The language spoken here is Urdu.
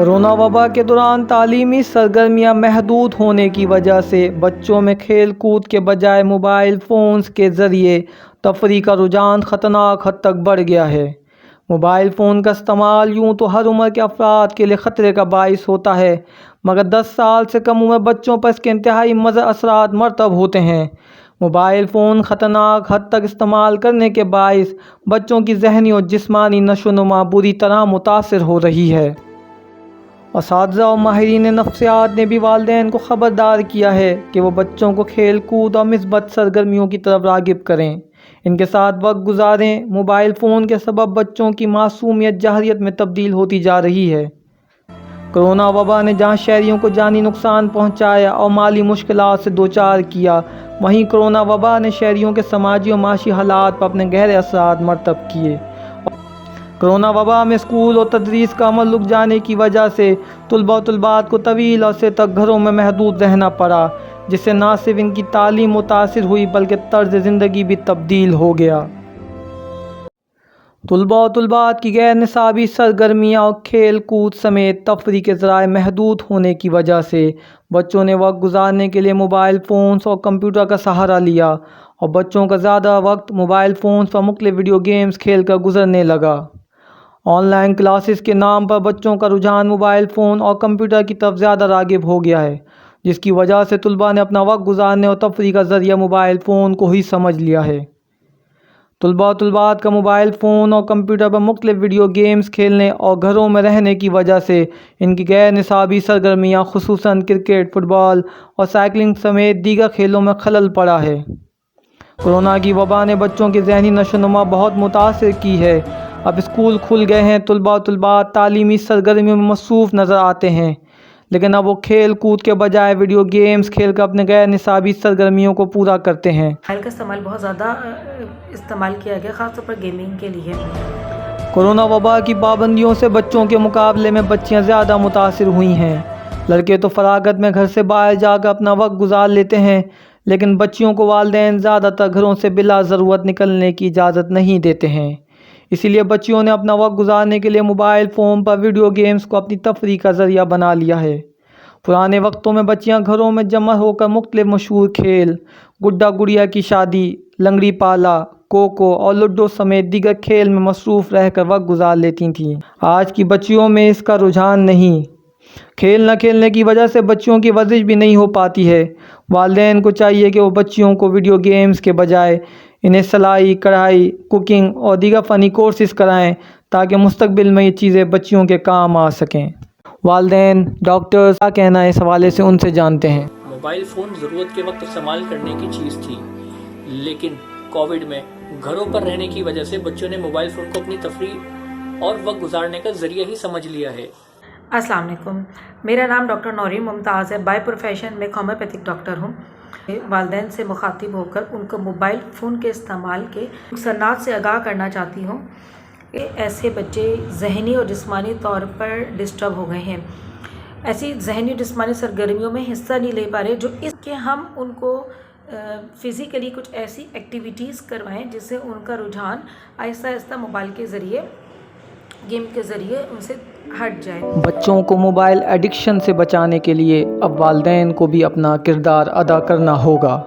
کورونا وبا کے دوران تعلیمی سرگرمیاں محدود ہونے کی وجہ سے بچوں میں کھیل کود کے بجائے موبائل فونز کے ذریعے تفریح کا رجحان خطرناک حد تک بڑھ گیا ہے۔ موبائل فون کا استعمال یوں تو ہر عمر کے افراد کے لیے خطرے کا باعث ہوتا ہے، مگر 10 سال سے کم عمر بچوں پر اس کے انتہائی مضر اثرات مرتب ہوتے ہیں۔ موبائل فون خطرناک حد تک استعمال کرنے کے باعث بچوں کی ذہنی اور جسمانی نشو و نما بری طرح متاثر ہو رہی ہے۔ اساتذہ اور ماہرین نفسیات نے بھی والدین کو خبردار کیا ہے کہ وہ بچوں کو کھیل کود اور مثبت سرگرمیوں کی طرف راغب کریں، ان کے ساتھ وقت گزاریں۔ موبائل فون کے سبب بچوں کی معصومیت جاہلیت میں تبدیل ہوتی جا رہی ہے۔ کورونا وبا نے جہاں شہریوں کو جانی نقصان پہنچایا اور مالی مشکلات سے دوچار کیا، وہیں کورونا وبا نے شہریوں کے سماجی اور معاشی حالات پر اپنے گہرے اثرات مرتب کیے۔ کورونا وبا میں اسکول اور تدریس کا عمل رک جانے کی وجہ سے طلباء و طالبات کو طویل عرصے تک گھروں میں محدود رہنا پڑا، جس سے نہ صرف ان کی تعلیم متاثر ہوئی بلکہ طرز زندگی بھی تبدیل ہو گیا۔ طلباء و طالبات کی غیر نصابی سرگرمیاں اور کھیل کود سمیت تفریح کے ذرائع محدود ہونے کی وجہ سے بچوں نے وقت گزارنے کے لیے موبائل فونز اور کمپیوٹر کا سہارا لیا، اور بچوں کا زیادہ وقت موبائل فونز پر مختلف ویڈیو گیمز کھیل کر گزرنے لگا۔ آن لائن کلاسز کے نام پر بچوں کا رجحان موبائل فون اور کمپیوٹر کی طرف زیادہ راغب ہو گیا ہے، جس کی وجہ سے طلباء نے اپنا وقت گزارنے اور تفریح کا ذریعہ موبائل فون کو ہی سمجھ لیا ہے۔ طلباء و طالبات کا موبائل فون اور کمپیوٹر پر مختلف ویڈیو گیمز کھیلنے اور گھروں میں رہنے کی وجہ سے ان کی غیر نصابی سرگرمیاں خصوصاً کرکٹ، فٹ بال اور سائیکلنگ سمیت دیگر کھیلوں میں خلل پڑا ہے۔ کورونا کی وبا نے بچوں کی ذہنی نشو و نما بہت متاثر کی ہے۔ اب اسکول کھل گئے ہیں، طلباء و طالبات تعلیمی سرگرمیوں میں مصروف نظر آتے ہیں، لیکن اب وہ کھیل کود کے بجائے ویڈیو گیمز کھیل کر اپنے غیر نصابی سرگرمیوں کو پورا کرتے ہیں۔ موبائل کا استعمال بہت زیادہ استعمال کیا گیا، خاص طور پر گیمنگ کے لیے۔ کورونا وبا کی پابندیوں سے بچوں کے مقابلے میں بچیاں زیادہ متاثر ہوئی ہیں۔ لڑکے تو فراغت میں گھر سے باہر جا کر اپنا وقت گزار لیتے ہیں، لیکن بچیوں کو والدین زیادہ تر گھروں سے بلا ضرورت نکلنے کی اجازت نہیں دیتے ہیں۔ اسی لیے بچیوں نے اپنا وقت گزارنے کے لیے موبائل فون پر ویڈیو گیمز کو اپنی تفریح کا ذریعہ بنا لیا ہے۔ پرانے وقتوں میں بچیاں گھروں میں جمع ہو کر مختلف مشہور کھیل، گڈا گڑیا کی شادی، لنگڑی پالا، کوکو اور لوڈو سمیت دیگر کھیل میں مصروف رہ کر وقت گزار لیتی تھیں۔ آج کی بچیوں میں اس کا رجحان نہیں۔ کھیل نہ کھیلنے کی وجہ سے بچیوں کی ورزش بھی نہیں ہو پاتی ہے۔ والدین کو چاہیے کہ وہ بچیوں کو ویڈیو گیمز کے بجائے انہیں سلائی، کڑھائی، کوکنگ اور دیگر فنی کورسز کرائیں تاکہ مستقبل میں یہ چیزیں بچیوں کے کام آ سکیں۔ والدین، ڈاکٹرز کیا کہنا ہے اس حوالے سے ان سے جانتے ہیں۔ موبائل فون ضرورت کے وقت استعمال کرنے کی چیز تھی، لیکن کووڈ میں گھروں پر رہنے کی وجہ سے بچوں نے موبائل فون کو اپنی تفریح اور وقت گزارنے کا ذریعہ ہی سمجھ لیا ہے۔ السلام علیکم، میرا نام ڈاکٹر نورین ممتاز ہے۔ بائی پروفیشن میں ہومیوپیتھک ڈاکٹر ہوں۔ والدین سے مخاطب ہو کر ان کو موبائل فون کے استعمال کے نقصانات سے آگاہ کرنا چاہتی ہوں کہ ایسے بچے ذہنی اور جسمانی طور پر ڈسٹرب ہو گئے ہیں، ایسی ذہنی اور جسمانی سرگرمیوں میں حصہ نہیں لے پا رہے، جو اس کے ہم ان کو فزیکلی کچھ ایسی ایکٹیویٹیز کروائیں جس سے ان کا رجحان آہستہ آہستہ موبائل کے ذریعے، گیم کے ذریعے ان سے ہٹ جائے۔ بچوں کو موبائل ایڈکشن سے بچانے کے لیے اب والدین کو بھی اپنا کردار ادا کرنا ہوگا۔